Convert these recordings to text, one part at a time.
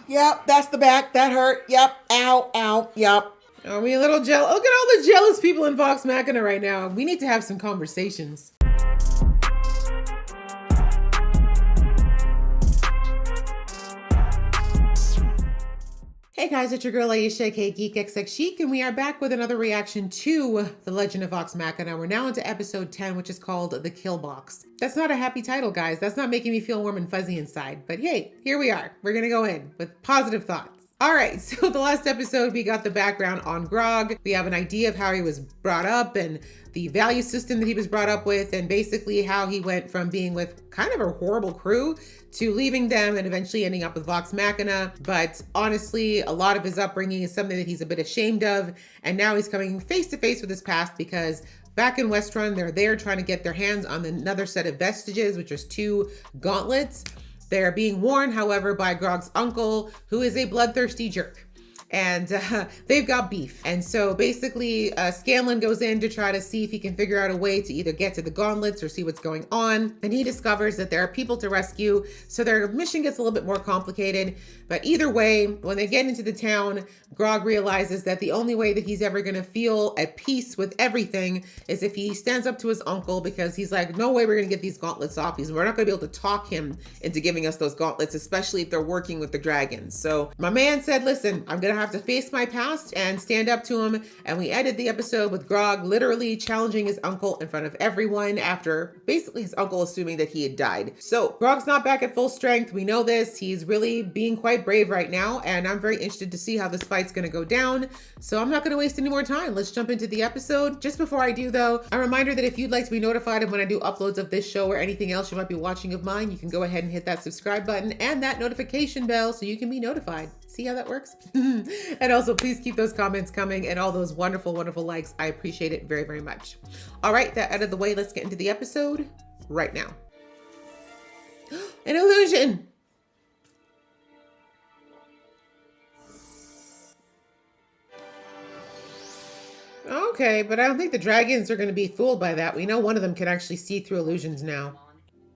Yep, that's the back. That hurt. Yep, ow, ow, yep. Are we a little jealous? Look at all the jealous people in Vox Machina right now. We need to have some conversations. Hey guys, it's your girl Aisha, aka Geek XX Chic, and we are back with another reaction to The Legend of Vox Machina. We're now into episode 10, which is called The Killbox. That's not a happy title, guys. That's not making me feel warm and fuzzy inside. But hey, here we are. We're gonna go in with positive thoughts. All right, so the last episode, we got the background on Grog. We have an idea of how he was brought up and the value system that he was brought up with, and basically how he went from being with kind of a horrible crew to leaving them and eventually ending up with Vox Machina. But honestly, a lot of his upbringing is something that he's a bit ashamed of. And now he's coming face to face with his past because back in Westrun, they're there trying to get their hands on another set of vestiges, which is 2 gauntlets. They're being warned, however, by Grog's uncle, who is a bloodthirsty jerk. And they've got beef. And so basically, Scanlan goes in to try to see if he can figure out a way to either get to the gauntlets or see what's going on. And he discovers that there are people to rescue. So their mission gets a little bit more complicated. But either way, when they get into the town, Grog realizes that the only way that he's ever going to feel at peace with everything is if he stands up to his uncle, because he's like, no way we're going to get these gauntlets off. We're not going to be able to talk him into giving us those gauntlets, especially if they're working with the dragons. So my man said, listen, I'm going to have to face my past and stand up to him. And we ended the episode with Grog literally challenging his uncle in front of everyone after basically his uncle assuming that he had died. So Grog's not back at full strength. We know this. He's really being quite brave right now. And I'm very interested to see how this fight's going to go down. So I'm not going to waste any more time. Let's jump into the episode. Just before I do though, a reminder that if you'd like to be notified of when I do uploads of this show or anything else you might be watching of mine, you can go ahead and hit that subscribe button and that notification bell so you can be notified. See how that works? And also please keep those comments coming and all those wonderful, wonderful likes. I appreciate it very, very much. All right, that out of the way, let's get into the episode right now. An illusion. Okay, but I don't think the dragons are going to be fooled by that. We know one of them can actually see through illusions now.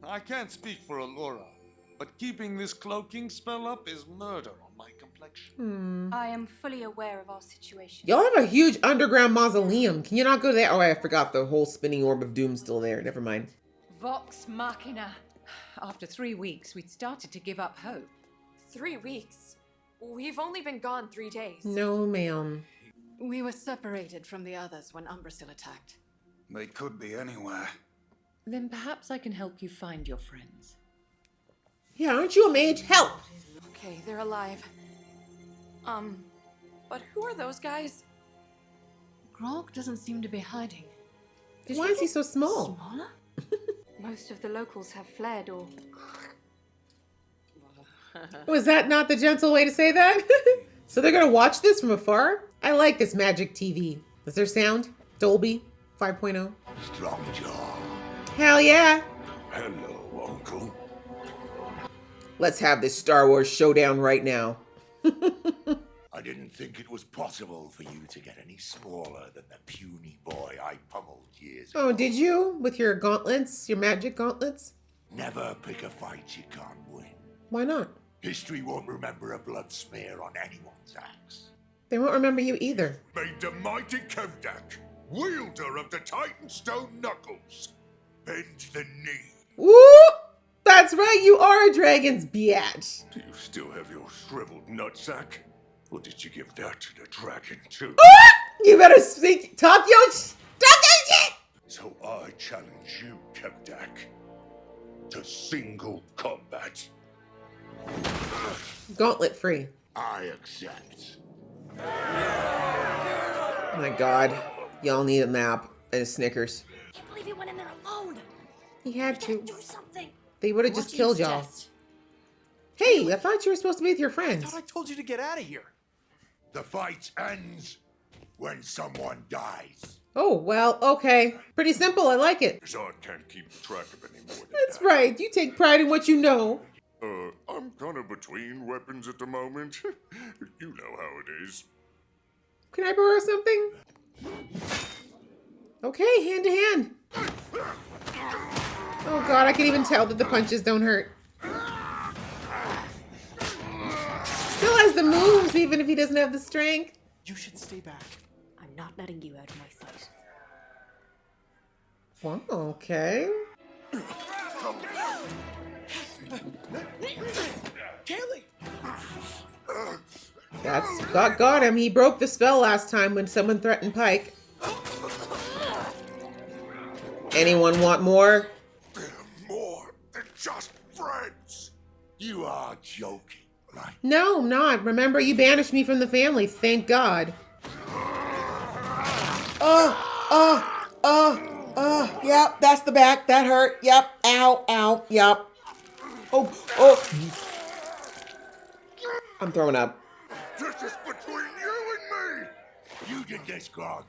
I can't speak for Allura, but keeping this cloaking spell up is murder on my complexion. I am fully aware of our situation. Y'all have a huge underground mausoleum. Can you not go there? Oh, I forgot the whole spinning orb of doom still there. Never mind. Vox Machina. After 3 weeks, we'd started to give up hope. 3 weeks? We've only been gone 3 days. No, ma'am. We were separated from the others when Umbrasyl attacked. They could be anywhere. Then perhaps I can help you find your friends. Yeah, aren't you a mage? Help! Okay, they're alive. But who are those guys? Grog doesn't seem to be hiding. Why is he so small? Smaller? Most of the locals have fled or... Was that not the gentle way to say that? So they're gonna watch this from afar? I like this magic TV. Is there sound? Dolby 5.0? Strong jaw. Hell yeah! Hello, Uncle. Let's have this Star Wars showdown right now. I didn't think it was possible for you to get any smaller than the puny boy I pummeled years ago. Oh, did you? With your gauntlets? Your magic gauntlets? Never pick a fight you can't win. Why not? History won't remember a blood smear on anyone's axe. They won't remember you either. Made the mighty Kevdak, wielder of the Titanstone Knuckles, bend the knee. Woo! That's right, you are a dragon's biatch. Do you still have your shriveled nutsack? Or did you give that to the dragon too? You better speak. Talk your shit! So I challenge you, Kevdak, to single combat. Gauntlet free. I accept. Oh my god. Y'all need a nap and a Snickers. I can't believe he went in there alone. He had to. Do something. They would have just killed y'all. Hey, I thought you were supposed to be with your I friends. thought I told you to get out of here. The fight ends when someone dies. Oh, well, okay. Pretty simple, I like it. Zod can't keep track of any more than That's that. right, you take pride in what you know. I'm kind of between weapons at the moment. You know how it is. Can I borrow something? Okay, hand to hand. Oh god, I can even tell that the punches don't hurt. has the moves, even if he doesn't have the strength. You should stay back. I'm not letting you out of my sight. Wow, okay. Kaylee! That's got him. He broke the spell last time when someone threatened Pike. Anyone want more? They're more than just friends. You are joking, right? No, I'm not. Remember, you banished me from the family. Thank God. Yep, that's the back. That hurt. Yep, ow, ow, yep. Oh. I'm throwing up. This is between you and me. You did this, Grog.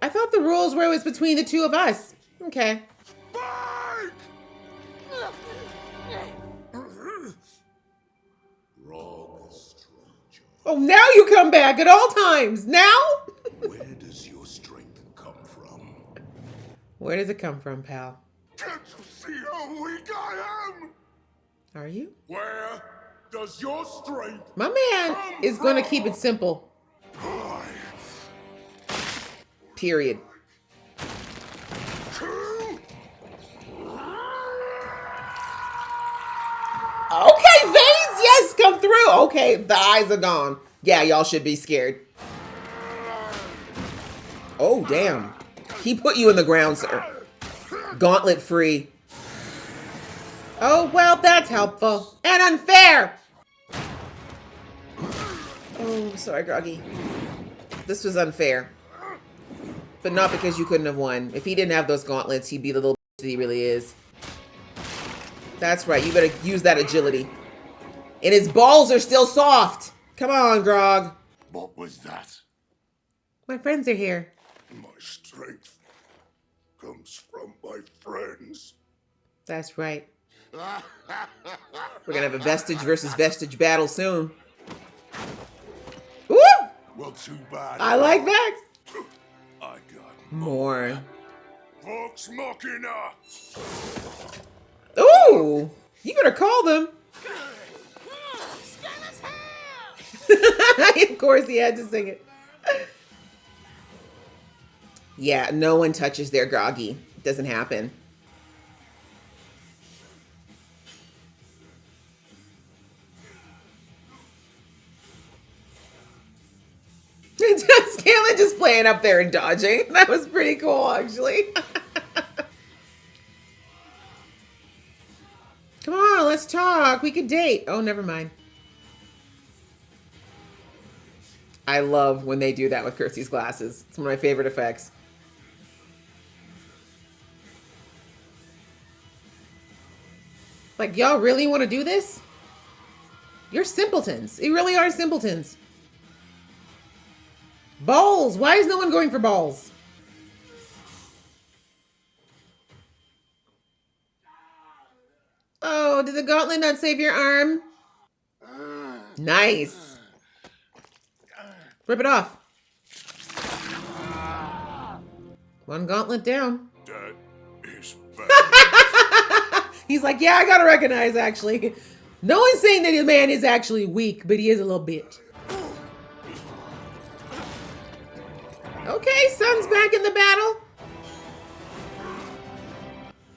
I thought the rules were it was between the two of us. Okay. Mike! Grog the Stranger. Oh, now you come back at all times. Now? Where does your strength come from? Where does it come from, pal? Can't you see how weak I am? Are you? Where does your strength My man is going to keep it simple. lie? Period. Okay, veins, yes, come through. Okay, the eyes are gone. Yeah, y'all should be scared. Oh, damn. He put you in the ground, sir. Gauntlet free. Oh, well, that's helpful. And unfair. Oh, sorry, Groggy. This was unfair. But not because you couldn't have won. If he didn't have those gauntlets, he'd be the little bitch that he really is. That's right. You better use that agility. And his balls are still soft. Come on, Grog. What was that? My friends are here. My strength comes from my friends. That's right. We're going to have a vestige versus vestige battle soon. Woo! Well, too bad. I like Vex. I got More. Vox Machina. Ooh! You better call them. Of course he had to sing it. Yeah, no one touches their Groggy. It doesn't happen. Scanlan just playing up there and dodging. That was pretty cool, actually. Come on, let's talk. We could date. Oh, never mind. I love when they do that with Kirsty's glasses. It's one of my favorite effects. Like, y'all really want to do this? You're simpletons. You really are simpletons. Balls. Why is no one going for balls? Oh, did the gauntlet not save your arm? Nice. Rip it off. One gauntlet down. That is bad. He's like, yeah, I gotta recognize, actually. No one's saying that the man is actually weak, but he is a little bit. Okay, Sun's back in the battle.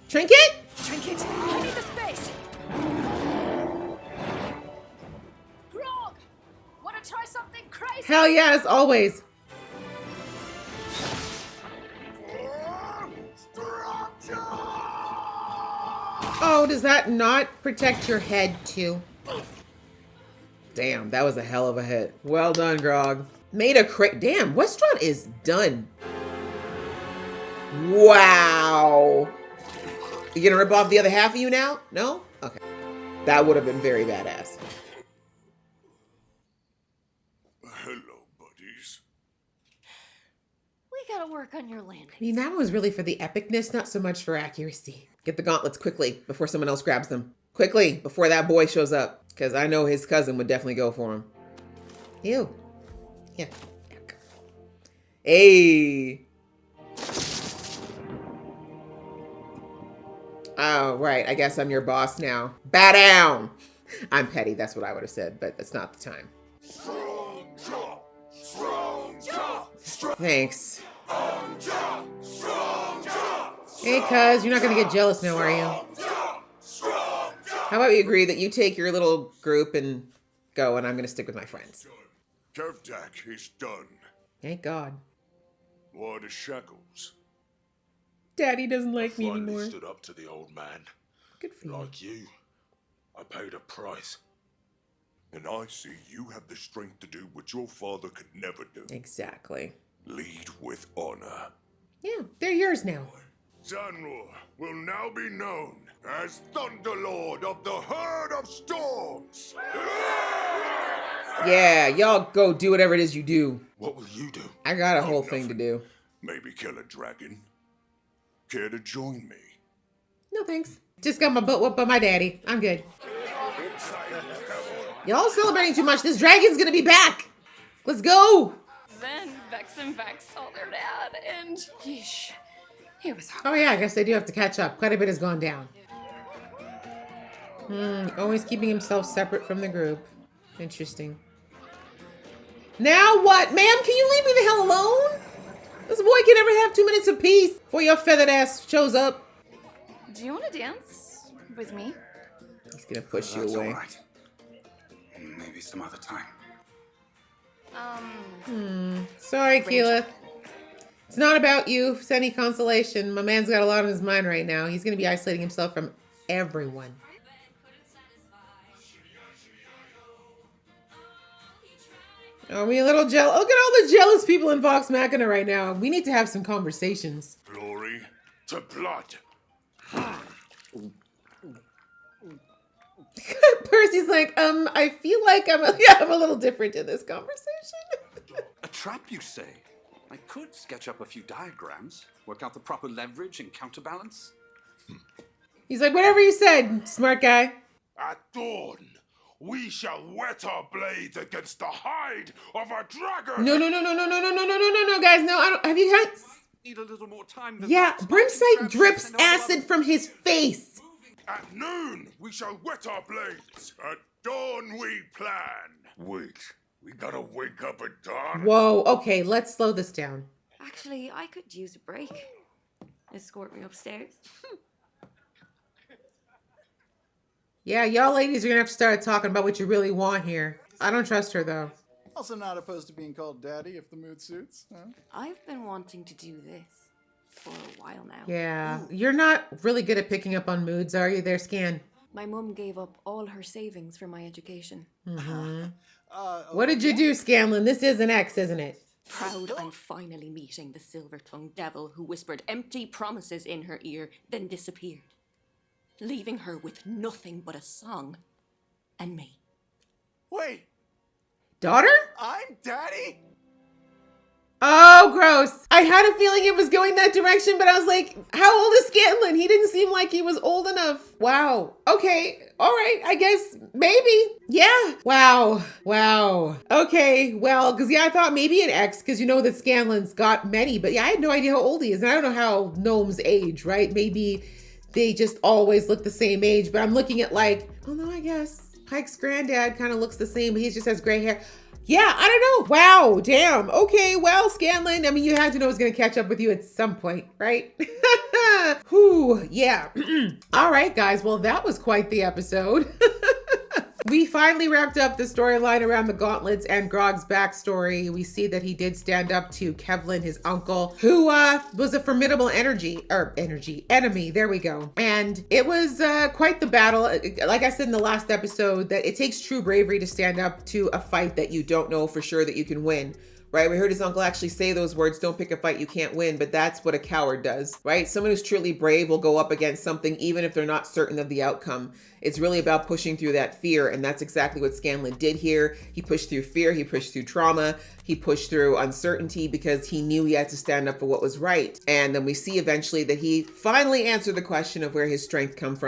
Trinket? Trinket, I need the space. Grog! Wanna try something crazy? Hell yes, always. Oh, does that not protect your head too? Damn, that was a hell of a hit. Well done, Grog. Made a crit. Damn, Westron is done. Wow. You gonna rip off the other half of you now? No? Okay. That would have been very badass. Hello, buddies. We gotta work on your landing. I mean, that was really for the epicness, not so much for accuracy. Get the gauntlets quickly before someone else grabs them. Quickly, before that boy shows up. Because I know his cousin would definitely go for him. Ew. Yeah. Hey. Oh, right. I guess I'm your boss now. Bow down. I'm petty. That's what I would have said, but that's not the time. Strong jaw! Strong jaw! Strong Thanks. jaw! Strong jaw! Hey, cuz, you're not gonna get jealous now, are you? Strong jaw! How about we agree that you take your little group and go, and I'm gonna stick with my friends? Kevdak is done. Thank God. Why the shackles? Daddy doesn't like me Finally anymore. stood up to the old man. Good for you. Like you, I paid a price. And I see you have the strength to do what your father could never do. Exactly. Lead with honor. Yeah, they're yours now. Zanror will now be known as Thunderlord of the Herd of Storms. Yeah, y'all go do whatever it is you do. What will you do? I got a Oh, whole thing to nothing. do. Maybe kill a dragon. Care to join me? No thanks. Just got my butt whooped by my daddy. I'm good. Y'all celebrating too much. This dragon's gonna be back. Let's go. Then Vex and Vex saw their dad, and Yeesh. It was hard. Oh yeah, I guess they do have to catch up. Quite a bit has gone down. Always keeping himself separate from the group. Interesting. Now what? Ma'am, can you leave me the hell alone? This boy can never have 2 minutes of peace before your feathered ass shows up. do you want to dance with me? He's gonna push you That's away. all right. Maybe some other time. Sorry, Keela. It's not about you. If it's any consolation, my man's got a lot on his mind right now. He's gonna be isolating himself from everyone. Are we a little jealous? Look at all the jealous people in Vox Machina right now. We need to have some conversations. Glory to blood. Percy's like, I feel like I'm a little different in this conversation. A trap, you say? I could sketch up a few diagrams, work out the proper leverage and counterbalance. He's like, whatever you said, smart guy. At dawn, we shall whet our blades against the hide of a dragon. No, guys, no, I don't. Have you had? Need a little more time than Yeah, that. Brimsight drips And all the acid other- from his face. At noon, we shall whet our blades. At dawn, we plan. Wait, we gotta wake up at dawn? Whoa, okay, let's slow this down. Actually, I could use a break. Escort me upstairs. Yeah, y'all ladies are gonna have to start talking about what you really want here. I don't trust her though. Also not opposed to being called daddy if the mood suits. Huh? I've been wanting to do this for a while now. Yeah, you're not really good at picking up on moods, are you there, Scan? My mum gave up all her savings for my education. What did you do, Scanlon? This is an X, isn't it? Proud I'm finally meeting the silver-tongued devil who whispered empty promises in her ear, then disappeared, leaving her with nothing but a song and me. Wait, Daughter? I'm daddy? Oh, gross. I had a feeling it was going that direction, but I was like, how old is Scanlon? He didn't seem like he was old enough. Wow. Okay. All right. I guess maybe. Yeah. Wow. Okay. Well, because I thought maybe an X, because you know that Scanlon's got many, but yeah, I had no idea how old he is. And I don't know how gnomes age, right? Maybe they just always look the same age, but I'm looking at like, oh no, I guess Pike's granddad kind of looks the same, but he just has gray hair. Yeah, I don't know. Wow, damn. Okay, well, Scanlon, I mean, you had to know it was going to catch up with you at some point, right? Whew, yeah. All right, guys. Well, that was quite the episode. We finally wrapped up the storyline around the gauntlets and Grog's backstory. We see that he did stand up to Kevlin, his uncle, who was a formidable enemy. There we go. And it was quite the battle. Like I said in the last episode, that it takes true bravery to stand up to a fight that you don't know for sure that you can win. Right? We heard his uncle actually say those words, don't pick a fight you can't win, but that's what a coward does, right? Someone who's truly brave will go up against something even if they're not certain of the outcome. It's really about pushing through that fear, and that's exactly what Scanlon did here. He pushed through fear, he pushed through trauma, he pushed through uncertainty because he knew he had to stand up for what was right. And then we see eventually that he finally answered the question of where his strength comes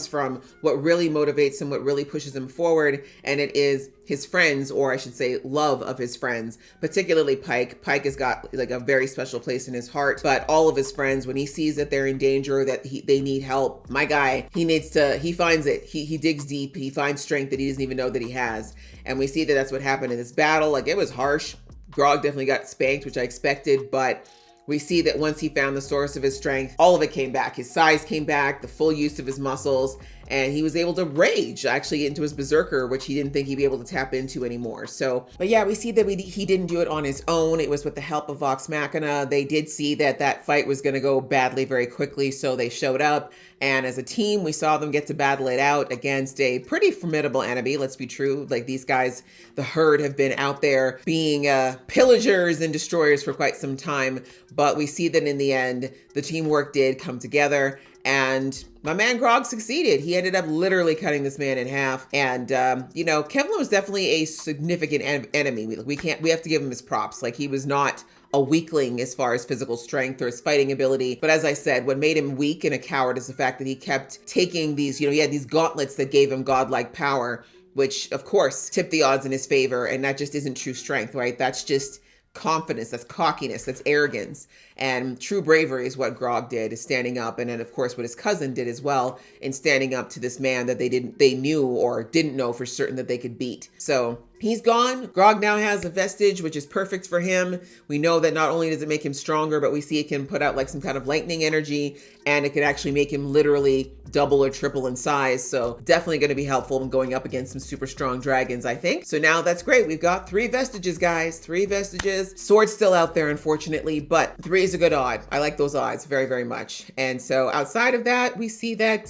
from, what really motivates him, what really pushes him forward, and it is his friends, or I should say love of his friends, particularly Pike. Pike has got like a very special place in his heart, but all of his friends, when he sees that they're in danger, that they need help, my guy, he finds it. He digs deep. He finds strength that he doesn't even know that he has. And we see that that's what happened in this battle. Like, it was harsh. Grog definitely got spanked, which I expected, but we see that once he found the source of his strength, all of it came back. His size came back, the full use of his muscles, and he was able to rage actually into his berserker, which he didn't think he'd be able to tap into anymore. So, but yeah, we see that he didn't do it on his own. It was with the help of Vox Machina. They did see that that fight was going to go badly very quickly, so they showed up. And as a team, we saw them get to battle it out against a pretty formidable enemy. Let's be true. Like, these guys, the herd, have been out there being pillagers and destroyers for quite some time. But we see that in the end, the teamwork did come together. And my man Grog succeeded. He ended up literally cutting this man in half. And, you know, Kevlin was definitely a significant enemy. We have to give him his props. Like, he was not a weakling as far as physical strength or his fighting ability. But as I said, what made him weak and a coward is the fact that he kept taking these, you know, he had these gauntlets that gave him godlike power, which of course tipped the odds in his favor. And that just isn't true strength, right? That's just confidence, that's cockiness, that's arrogance. And true bravery is what Grog did, is standing up. And then of course what his cousin did as well, in standing up to this man that they knew or didn't know for certain that they could beat. So he's gone. Grog now has a vestige, which is perfect for him. We know that not only does it make him stronger, but we see it can put out like some kind of lightning energy, and it could actually make him literally double or triple in size. So definitely going to be helpful in going up against some super strong dragons, I think. So now that's great. We've got 3 vestiges, guys. 3 vestiges. Sword's still out there, unfortunately, but 3 is a good odd. I like those odds very, very much. And so outside of that, we see that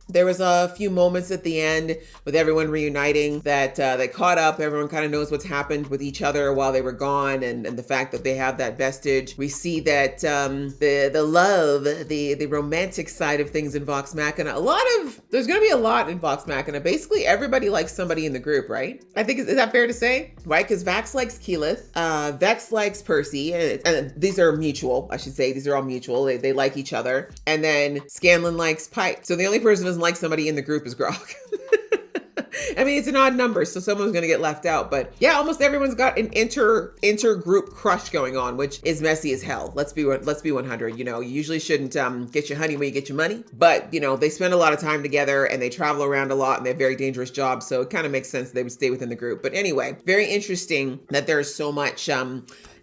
there was a few moments at the end with everyone reuniting that they caught up. Everyone kind of knows what's happened with each other while they were gone, and the fact that they have that vestige. We see that the love, the romantic side of things in Vox Machina. There's going to be a lot in Vox Machina. Basically, everybody likes somebody in the group, right? I think, is that fair to say? Right? Because Vax likes Keyleth, Vex likes Percy, and these are mutual, I should say. These are all mutual. They like each other. And then Scanlan likes Pike. So the only person who doesn't like somebody in the group is Grog. I mean, it's an odd number, so someone's going to get left out. But yeah, almost everyone's got an inter-group crush going on, which is messy as hell. Let's be 100. You know, you usually shouldn't get your honey when you get your money. But, you know, they spend a lot of time together and they travel around a lot and they have very dangerous jobs. So it kind of makes sense they would stay within the group. But anyway, very interesting that there's so much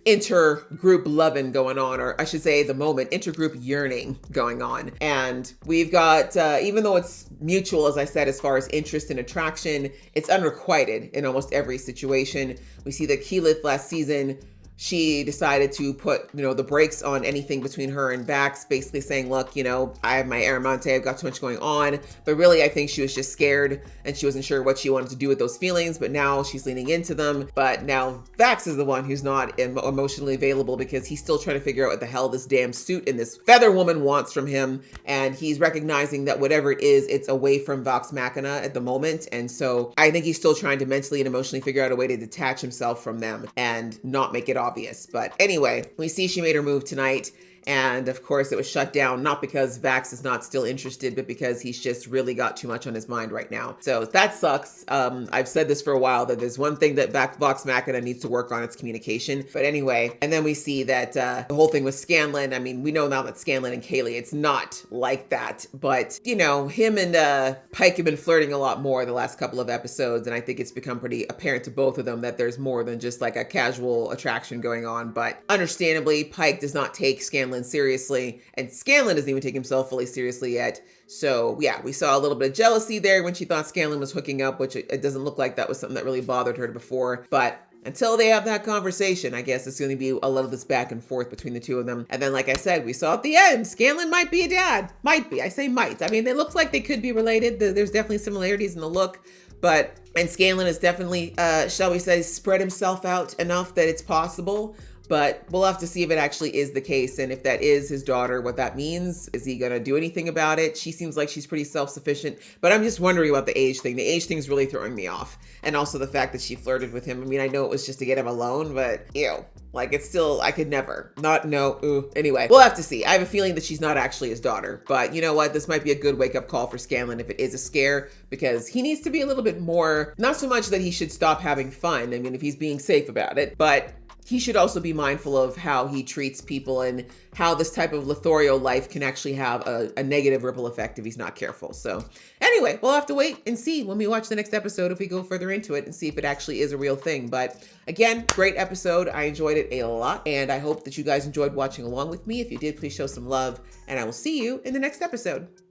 intergroup loving going on, or I should say at the moment, intergroup yearning going on. And we've got, even though it's mutual, as I said, as far as interest and attraction, it's unrequited in almost every situation. We see that Keyleth last season, she decided to put, you know, the brakes on anything between her and Vax, basically saying, look, you know, I have my Aramonte, I've got too much going on. But really, I think she was just scared and she wasn't sure what she wanted to do with those feelings, but now she's leaning into them. But now Vax is the one who's not emotionally available because he's still trying to figure out what the hell this damn suit and this feather woman wants from him. And he's recognizing that whatever it is, it's away from Vox Machina at the moment. And so I think he's still trying to mentally and emotionally figure out a way to detach himself from them and not make it obvious. But anyway, we see she made her move tonight. And of course, it was shut down, not because Vax is not still interested, but because he's just really got too much on his mind right now. So that sucks. I've said this for a while, that there's one thing that Vox Machina needs to work on, its communication. But anyway, and then we see that the whole thing with Scanlan, I mean, we know now that Scanlan and Kaylee, it's not like that. But, you know, him and Pike have been flirting a lot more the last couple of episodes. And I think it's become pretty apparent to both of them that there's more than just like a casual attraction going on. But understandably, Pike does not take Scanlan seriously, and Scanlan doesn't even take himself fully seriously yet. So yeah, we saw a little bit of jealousy there when she thought Scanlan was hooking up, which it doesn't look like that was something that really bothered her before. But until they have that conversation, I guess it's going to be a lot of this back and forth between the two of them. And then, like I said, we saw at the end, Scanlan might be a dad. Might be. I say might. I mean, they look like they could be related. There's definitely similarities in the look. And Scanlan has definitely, shall we say, spread himself out enough that it's possible. But we'll have to see if it actually is the case. And if that is his daughter, what that means. Is he going to do anything about it? She seems like she's pretty self-sufficient. But I'm just wondering about the age thing. The age thing's really throwing me off. And also the fact that she flirted with him. I mean, I know it was just to get him alone, but ew. Like, it's still, I could never. Anyway, we'll have to see. I have a feeling that she's not actually his daughter. But you know what? This might be a good wake-up call for Scanlan if it is a scare. Because he needs to be a little bit more, not so much that he should stop having fun. I mean, if he's being safe about it. But he should also be mindful of how he treats people and how this type of Lothario life can actually have a negative ripple effect if he's not careful. So anyway, we'll have to wait and see when we watch the next episode if we go further into it and see if it actually is a real thing. But again, great episode. I enjoyed it a lot, and I hope that you guys enjoyed watching along with me. If you did, please show some love, and I will see you in the next episode.